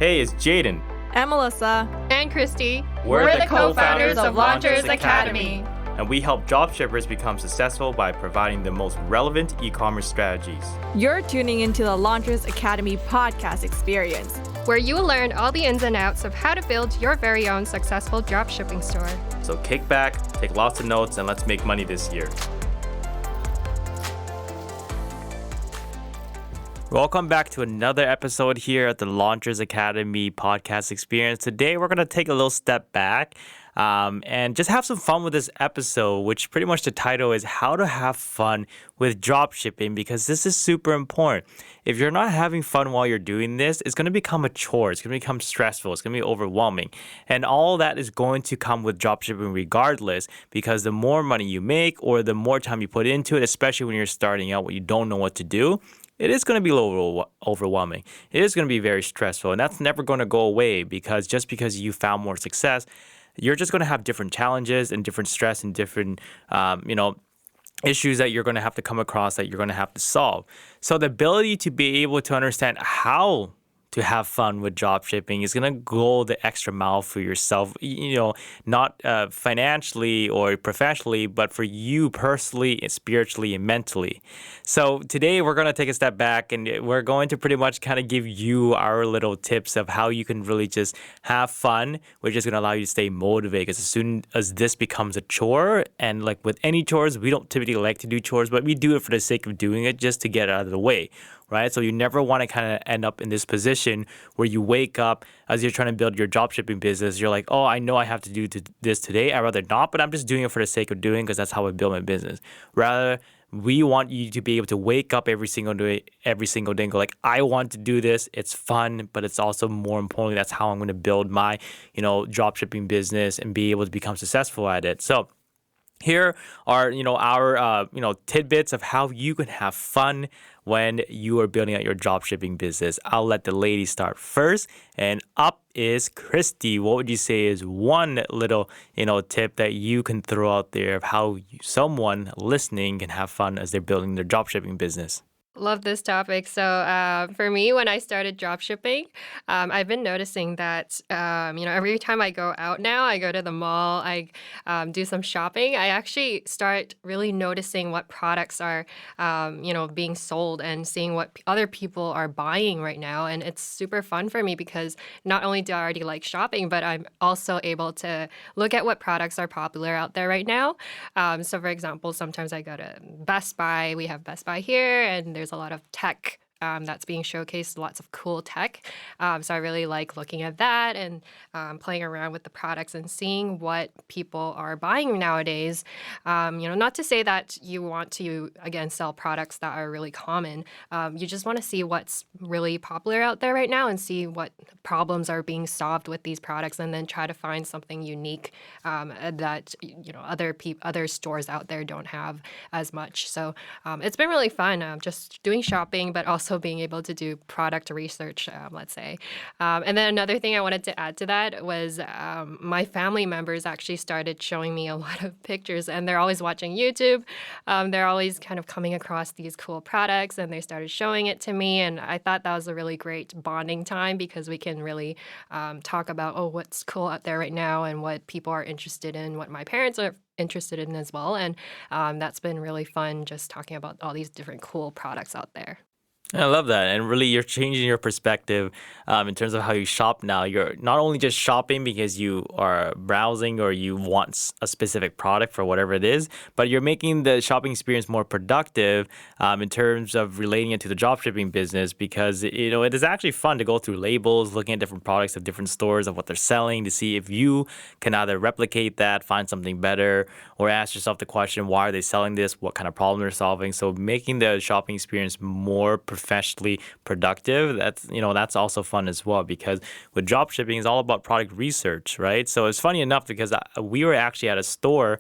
Hey, it's Jaden. And Melissa. And Christy. We're the co-founders of Launchers Academy. And we help dropshippers become successful by providing the most relevant e-commerce strategies. You're tuning into the Launchers Academy podcast experience, where you will learn all the ins and outs of how to build your very own successful dropshipping store. So kick back, take lots of notes, and let's make money this year. Welcome back to another episode here at the Launchers Academy podcast experience. Today, we're going to take a little step back and just have some fun with this episode, which pretty much the title is How to Have Fun with Dropshipping, because this is super important. If you're not having fun while you're doing this, it's going to become a chore. It's going to become stressful. It's going to be overwhelming. And all that is going to come with dropshipping regardless, because the more money you make or the more time you put into it, especially when you're starting out when you don't know what to do, it is going to be a little overwhelming. It is going to be very stressful, and that's never going to go away, because just because you found more success, you're just going to have different challenges and different stress and different, issues that you're going to have to come across that you're going to have to solve. So the ability to be able to understand how to have fun with dropshipping is going to go the extra mile for yourself, not financially or professionally, but for you personally, spiritually, and mentally. So today we're going to take a step back and we're going to pretty much kind of give you our little tips of how you can really just have fun, which is going to allow you to stay motivated. Because as soon as this becomes a chore, and like with any chores, we don't typically like to do chores, but we do it for the sake of doing it just to get it out of the way. Right? So you never want to kind of end up in this position where you wake up as you're trying to build your dropshipping business. You're like, oh, I know I have to do this today. I'd rather not, but I'm just doing it for the sake of doing, because that's how I build my business. Rather, we want you to be able to wake up every single day and go like, I want to do this. It's fun, but it's also more importantly, that's how I'm going to build my, dropshipping business and be able to become successful at it. So here are, our, tidbits of how you can have fun when you are building out your dropshipping business. I'll let the ladies start first, and up is Christy. What would you say is one little, tip that you can throw out there of how someone listening can have fun as they're building their dropshipping business? Love this topic. So for me, when I started dropshipping, I've been noticing that, every time I go out now, I go to the mall, I do some shopping, I actually start really noticing what products are, being sold and seeing what other people are buying right now. And it's super fun for me because not only do I already like shopping, but I'm also able to look at what products are popular out there right now. So for example, sometimes I go to Best Buy. We have Best Buy here, and there's a lot of tech that's being showcased, lots of cool tech. So I really like looking at that and playing around with the products and seeing what people are buying nowadays. Not to say that you want to, again, sell products that are really common. You just want to see what's really popular out there right now and see what problems are being solved with these products, and then try to find something unique that other stores out there don't have as much. So it's been really fun just doing shopping, but also being able to do product research, let's say. And then another thing I wanted to add to that was my family members actually started showing me a lot of pictures, and they're always watching YouTube. They're always kind of coming across these cool products, and they started showing it to me. And I thought that was a really great bonding time, because we can really talk about, what's cool out there right now and what people are interested in, what my parents are interested in as well. And that's been really fun, just talking about all these different cool products out there. I love that. And really, you're changing your perspective in terms of how you shop now. You're not only just shopping because you are browsing or you want a specific product for whatever it is, but you're making the shopping experience more productive in terms of relating it to the dropshipping business, because, it is actually fun to go through labels, looking at different products of different stores, of what they're selling, to see if you can either replicate that, find something better, or ask yourself the question, why are they selling this? What kind of problem they're solving? So making the shopping experience more professionally productive, that's also fun as well, because with dropshipping, it's all about product research, right? So it's funny enough, because we were actually at a store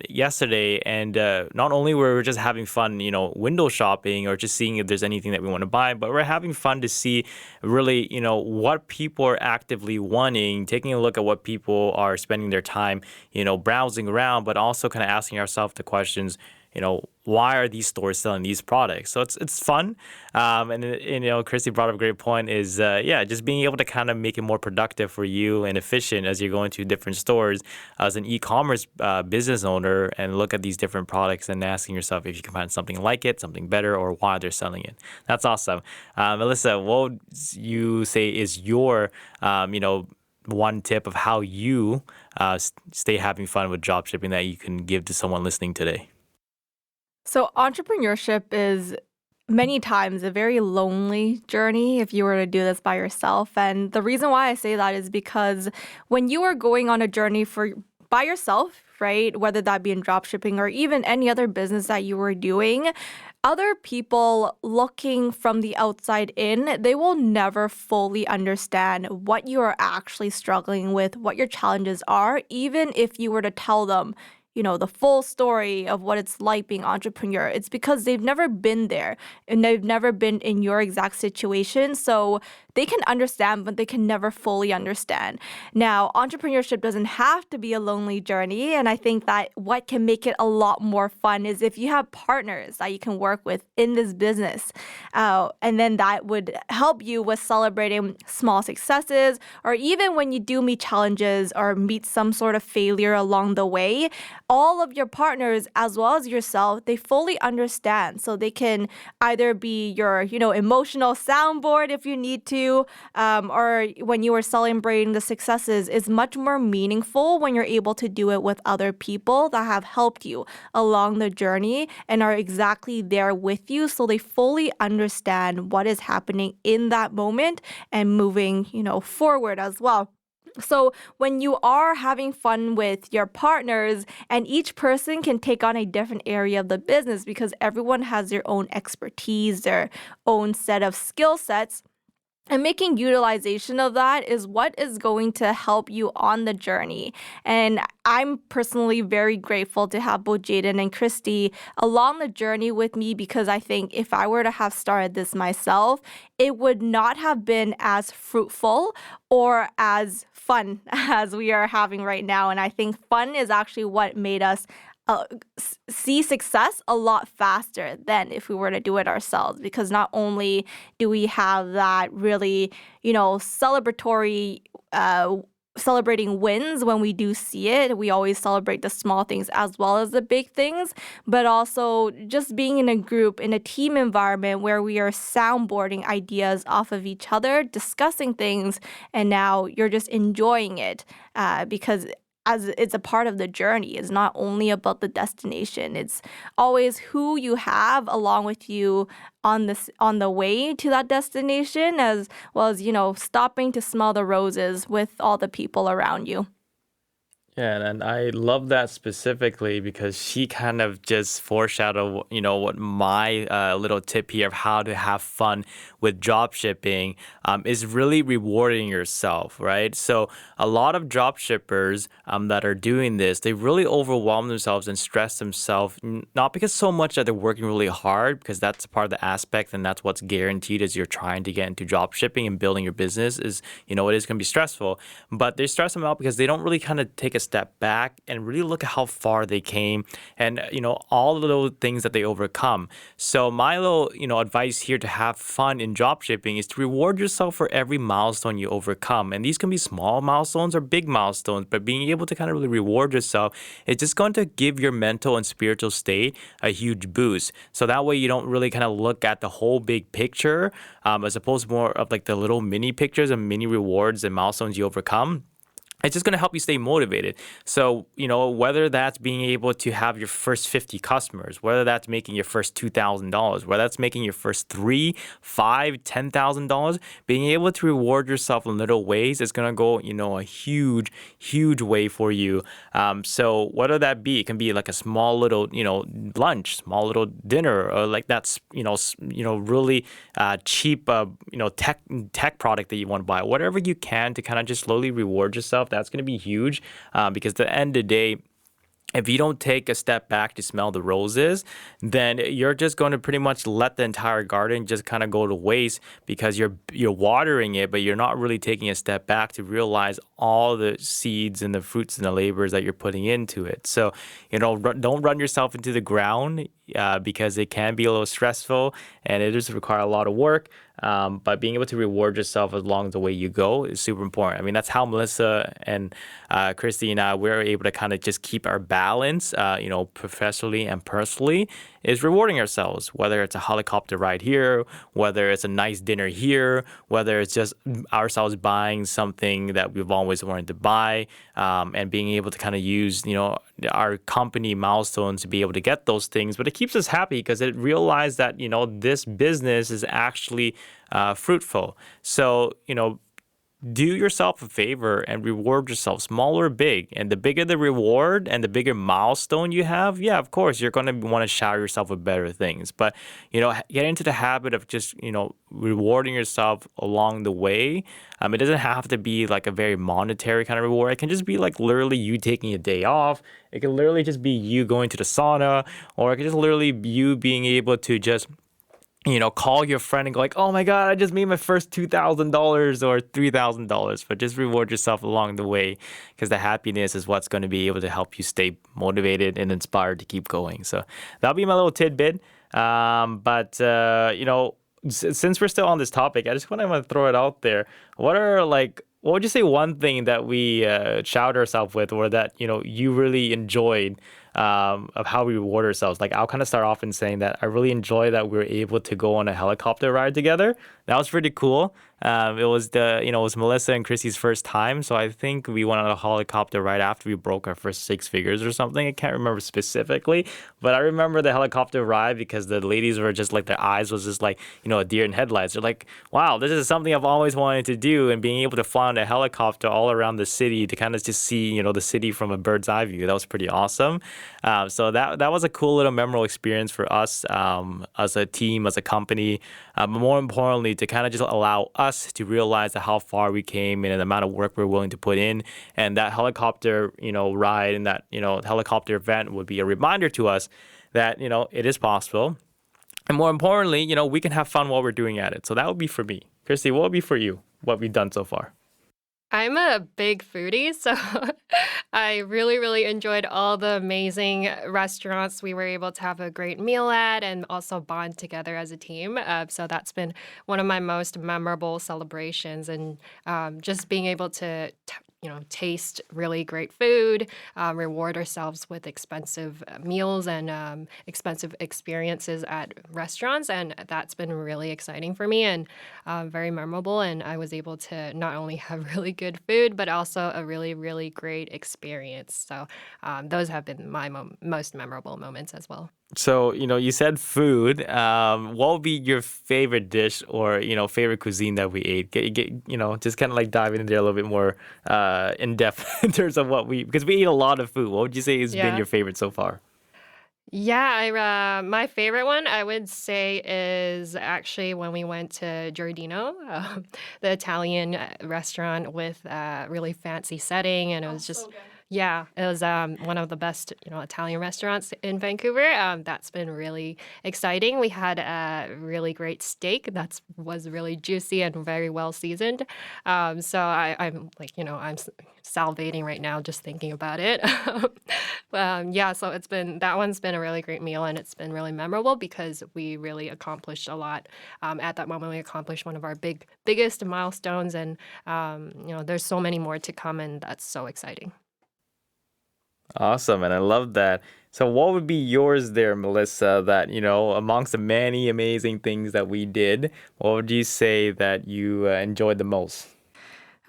yesterday, and not only were we just having fun, window shopping or just seeing if there's anything that we want to buy, but we're having fun to see really, what people are actively wanting, taking a look at what people are spending their time, browsing around, but also kind of asking ourselves the questions, why are these stores selling these products? So it's fun. And Christy brought up a great point is, just being able to kind of make it more productive for you and efficient as you're going to different stores as an e-commerce business owner and look at these different products and asking yourself if you can find something like it, something better, or why they're selling it. That's awesome. Melissa, what would you say is your, one tip of how you stay having fun with dropshipping that you can give to someone listening today? So, entrepreneurship is many times a very lonely journey if you were to do this by yourself. And the reason why I say that is because when you are going on a journey by yourself, right, whether that be in dropshipping or even any other business that you were doing, other people looking from the outside in, they will never fully understand what you are actually struggling with, what your challenges are, even if you were to tell them, the full story of what it's like being entrepreneur. It's because they've never been there and they've never been in your exact situation. So they can understand, but they can never fully understand. Now, entrepreneurship doesn't have to be a lonely journey. And I think that what can make it a lot more fun is if you have partners that you can work with in this business. And then that would help you with celebrating small successes, or even when you do meet challenges or meet some sort of failure along the way, all of your partners as well as yourself, they fully understand. So they can either be your, emotional soundboard if you need to, or when you are celebrating the successes, is much more meaningful when you're able to do it with other people that have helped you along the journey and are exactly there with you. So they fully understand what is happening in that moment and moving, forward as well. So when you are having fun with your partners, and each person can take on a different area of the business because everyone has their own expertise, their own set of skill sets, and making utilization of that is what is going to help you on the journey. And I'm personally very grateful to have both Jaden and Christy along the journey with me, because I think if I were to have started this myself, it would not have been as fruitful or as fun as we are having right now. And I think fun is actually what made us see success a lot faster than if we were to do it ourselves, because not only do we have that really, celebratory celebrating wins when we do see it. We always celebrate the small things as well as the big things, but also just being in a group, in a team environment where we are soundboarding ideas off of each other, discussing things, and now you're just enjoying it because as it's a part of the journey. It's not only about the destination. It's always who you have along with you on the way to that destination, as well as, stopping to smell the roses with all the people around you. Yeah, and I love that specifically because she kind of just foreshadowed, what my little tip here of how to have fun with dropshipping is really rewarding yourself, right? So a lot of dropshippers that are doing this, they really overwhelm themselves and stress themselves, not because so much that they're working really hard, because that's part of the aspect and that's what's guaranteed as you're trying to get into dropshipping and building your business is, it is going to be stressful, but they stress them out because they don't really kind of take a step back and really look at how far they came and, all of those things that they overcome. So my little, advice here to have fun in dropshipping is to reward yourself for every milestone you overcome. And these can be small milestones or big milestones, but being able to kind of really reward yourself is just going to give your mental and spiritual state a huge boost. So that way you don't really kind of look at the whole big picture as opposed to more of like the little mini pictures and mini rewards and milestones you overcome. It's just going to help you stay motivated. So, whether that's being able to have your first 50 customers, whether that's making your first $2,000, whether that's making your first $3,000, $5,000, $10,000, being able to reward yourself in little ways is going to go, a huge, huge way for you. So whether that be, it can be like a small little, lunch, small little dinner, or like that's, really cheap, tech product that you want to buy, whatever you can to kind of just slowly reward yourself. That's going to be huge because at the end of the day, if you don't take a step back to smell the roses, then you're just going to pretty much let the entire garden just kind of go to waste because you're watering it, but you're not really taking a step back to realize all the seeds and the fruits and the labors that you're putting into it. So, don't run yourself into the ground because it can be a little stressful and it does require a lot of work. But being able to reward yourself along the way you go is super important. I mean, that's how Melissa and Christy and I, we're able to kind of just keep our balance, professionally and personally, is rewarding ourselves, whether it's a helicopter ride here, whether it's a nice dinner here, whether it's just ourselves buying something that we've always wanted to buy, and being able to kind of use, our company milestones to be able to get those things. But it keeps us happy because it realized that, this business is actually fruitful. So, do yourself a favor and reward yourself, small or big. And the bigger the reward and the bigger milestone you have, yeah, of course, you're going to want to shower yourself with better things. But, get into the habit of just, rewarding yourself along the way. It doesn't have to be like a very monetary kind of reward. It can just be like literally you taking a day off. It can literally just be you going to the sauna, or it can just literally be you being able to just call your friend and go like, oh my God, I just made my first $2,000 or $3,000. But just reward yourself along the way because the happiness is what's going to be able to help you stay motivated and inspired to keep going. So that'll be my little tidbit. Since we're still on this topic, I just want to throw it out there. What would you say one thing that we shout ourselves with, or that you really enjoyed of how we reward ourselves? Like, I'll kind of start off in saying that I really enjoy that we were able to go on a helicopter ride together. That was pretty cool. It was Melissa and Chrissy's first time, so I think we went on a helicopter ride after we broke our first 6 figures or something. I can't remember specifically, but I remember the helicopter ride because the ladies were just like, their eyes was just like, a deer in headlights. They're like, wow, this is something I've always wanted to do, and being able to fly on a helicopter all around the city to kind of just see, the city from a bird's eye view. That was pretty awesome. So that was a cool little memorable experience for us as a team, as a company, but more importantly, to kind of just allow us to realize how far we came and the amount of work we're willing to put in. And that helicopter, ride and that, helicopter event would be a reminder to us that, it is possible. And more importantly, we can have fun while we're doing at it. So that would be for me. Christy, what would be for you, what we've done so far? I'm a big foodie, so I really, really enjoyed all the amazing restaurants we were able to have a great meal at and also bond together as a team. So that's been one of my most memorable celebrations, and just being able to taste really great food, reward ourselves with expensive meals and expensive experiences at restaurants. And that's been really exciting for me and very memorable. And I was able to not only have really good food, but also a really, really great experience. So those have been my most memorable moments as well. So, you said food. What would be your favorite dish or, favorite cuisine that we ate? Just kind of like diving in there a little bit more in depth in terms of because we eat a lot of food. What would you say has been Yeah. your favorite so far? Yeah, my favorite one I would say is actually when we went to Giardino, the Italian restaurant with a really fancy setting, and it was just yeah, it was one of the best Italian restaurants in Vancouver. That's been really exciting. We had a really great steak that was really juicy and very well seasoned. So I'm like I'm salivating right now just thinking about it. Yeah, so that one's been a really great meal, and it's been really memorable because we really accomplished a lot. At that moment, we accomplished one of our biggest milestones, and there's so many more to come, and that's so exciting. Awesome, and I love that. So what would be yours there, Melissa, that, amongst the many amazing things that we did, what would you say that you enjoyed the most?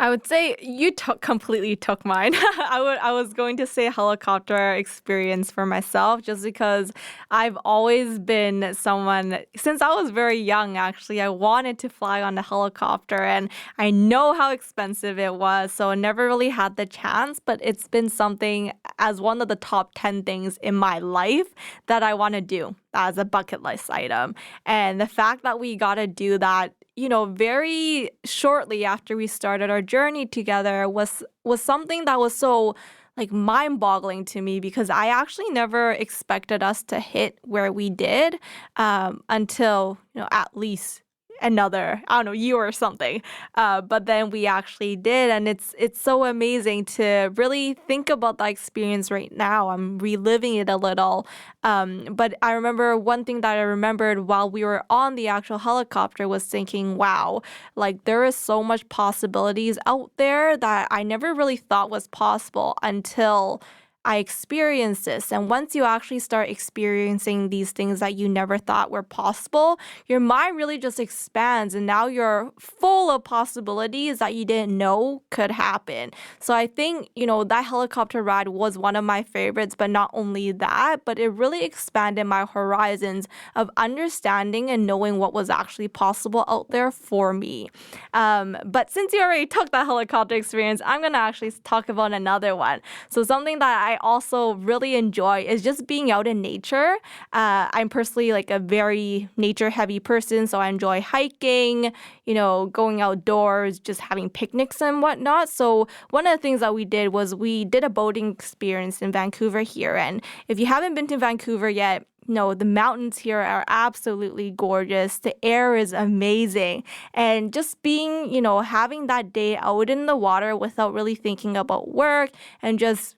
I would say you completely took mine. I was going to say helicopter experience for myself just because I've always been someone, since I was very young, actually, I wanted to fly on a helicopter, and I know how expensive it was, so I never really had the chance, but it's been something as one of the top 10 things in my life that I want to do as a bucket list item. And the fact that we got to do that very shortly after we started our journey together was something that was so like mind-boggling to me because I actually never expected us to hit where we did until, at least another, I don't know, year or something. But then we actually did, and it's so amazing to really think about that experience right now. I'm reliving it a little. But I remember one thing that I remembered while we were on the actual helicopter was thinking, wow, like there is so much possibilities out there that I never really thought was possible until I experienced this. And once you actually start experiencing these things that you never thought were possible, your mind really just expands. And now you're full of possibilities that you didn't know could happen. So I think, that helicopter ride was one of my favorites. But not only that, but it really expanded my horizons of understanding and knowing what was actually possible out there for me. But since you already took that helicopter experience, I'm going to actually talk about another one. So something that I also really enjoy is just being out in nature. I'm personally like a very nature heavy person, so I enjoy hiking, going outdoors, just having picnics and whatnot. So one of the things that we did was we did a boating experience in Vancouver here. And if you haven't been to Vancouver yet, no, the mountains here are absolutely gorgeous. The air is amazing. And just being, having that day out in the water without really thinking about work and just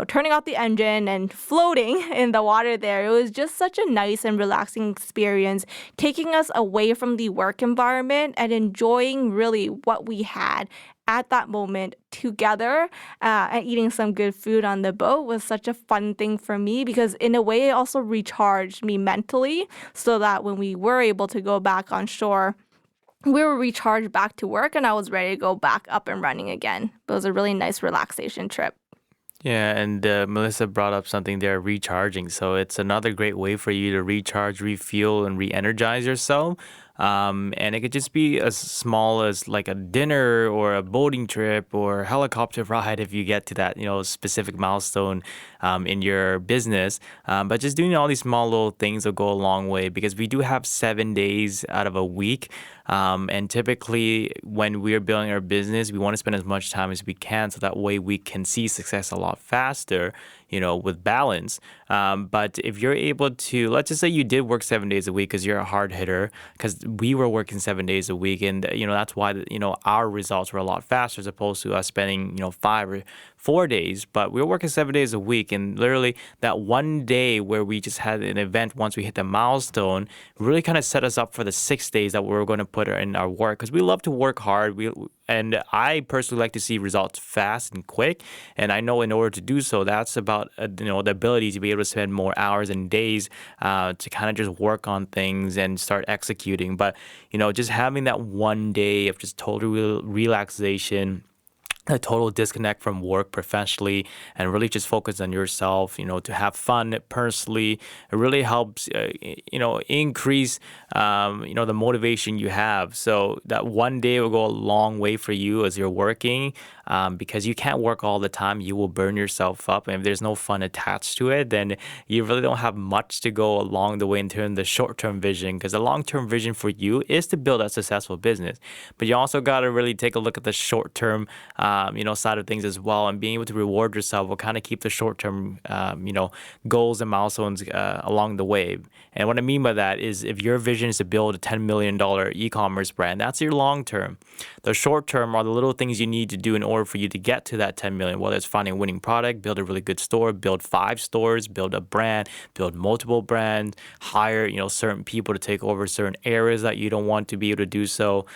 turning off the engine and floating in the water there. It was just such a nice and relaxing experience, taking us away from the work environment and enjoying really what we had at that moment together, and eating some good food on the boat was such a fun thing for me because in a way it also recharged me mentally so that when we were able to go back on shore, we were recharged back to work and I was ready to go back up and running again. It was a really nice relaxation trip. Yeah, and Melissa brought up something there, recharging. So it's another great way for you to recharge, refuel, and re-energize yourself. And it could just be as small as like a dinner or a boating trip or helicopter ride if you get to that, specific milestone in your business. But just doing all these small little things will go a long way because we do have 7 days out of a week. And typically when we're building our business, we want to spend as much time as we can so that way we can see success a lot faster, with balance. But if you're able to, let's just say you did work 7 days a week because you're a hard hitter, because we were working 7 days a week. And, that's why, our results were a lot faster as opposed to us spending, 5 or 4 days. But we were working 7 days a week. And literally that one day where we just had an event once we hit the milestone really kind of set us up for the 6 days that we were going to put in our work because we love to work hard. And I personally like to see results fast and quick. And I know in order to do so, that's about, the ability to be able to spend more hours and days to kind of just work on things and start executing. But, just having that one day of just total relaxation, a total disconnect from work professionally and really just focus on yourself, to have fun personally. It really helps, increase, the motivation you have. So that one day will go a long way for you as you're working because you can't work all the time. You will burn yourself up. And if there's no fun attached to it, then you really don't have much to go along the way in terms of the short-term vision because the long-term vision for you is to build a successful business. But you also got to really take a look at the short-term side of things as well, and being able to reward yourself will kind of keep the short-term, goals and milestones along the way. And what I mean by that is if your vision is to build a $10 million e-commerce brand, that's your long-term. The short-term are the little things you need to do in order for you to get to that 10 million, whether it's finding a winning product, build a really good store, build 5 stores, build a brand, build multiple brands, hire, certain people to take over certain areas that you don't want to be able to do so,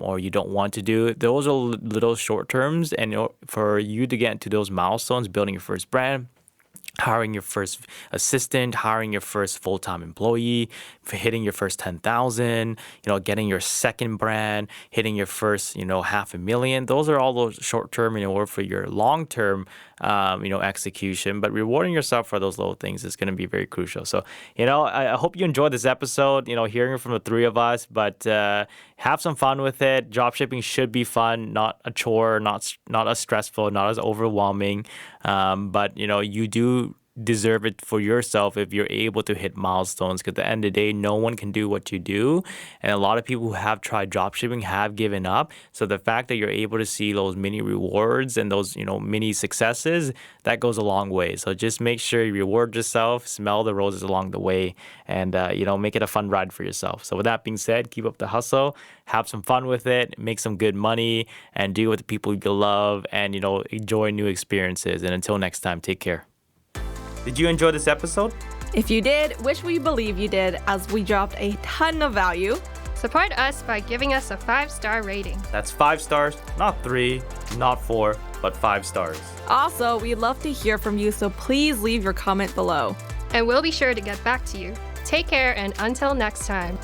or you don't want to do. Those are little short-terms. And for you to get into those milestones, building your first brand, hiring your first assistant, hiring your first full-time employee, for hitting your first 10,000, getting your second brand, hitting your first, $500,000. Those are all those short-term in order for your long-term, execution. But rewarding yourself for those little things is going to be very crucial. So, I hope you enjoyed this episode, hearing from the three of us, but have some fun with it. Dropshipping should be fun, not a chore, not as stressful, not as overwhelming. But, you do deserve it for yourself if you're able to hit milestones, because at the end of the day, no one can do what you do. And a lot of people who have tried dropshipping have given up. So the fact that you're able to see those mini rewards and those, mini successes, that goes a long way. So just make sure you reward yourself, smell the roses along the way, and, make it a fun ride for yourself. So with that being said, keep up the hustle, have some fun with it, make some good money, and do with the people you love, and, enjoy new experiences. And until next time, take care. Did you enjoy this episode? If you did, which we believe you did, as we dropped a ton of value. Support us by giving us a 5-star rating. That's 5 stars, not 3, not 4, but 5 stars. Also, we'd love to hear from you, so please leave your comment below. And we'll be sure to get back to you. Take care, and until next time.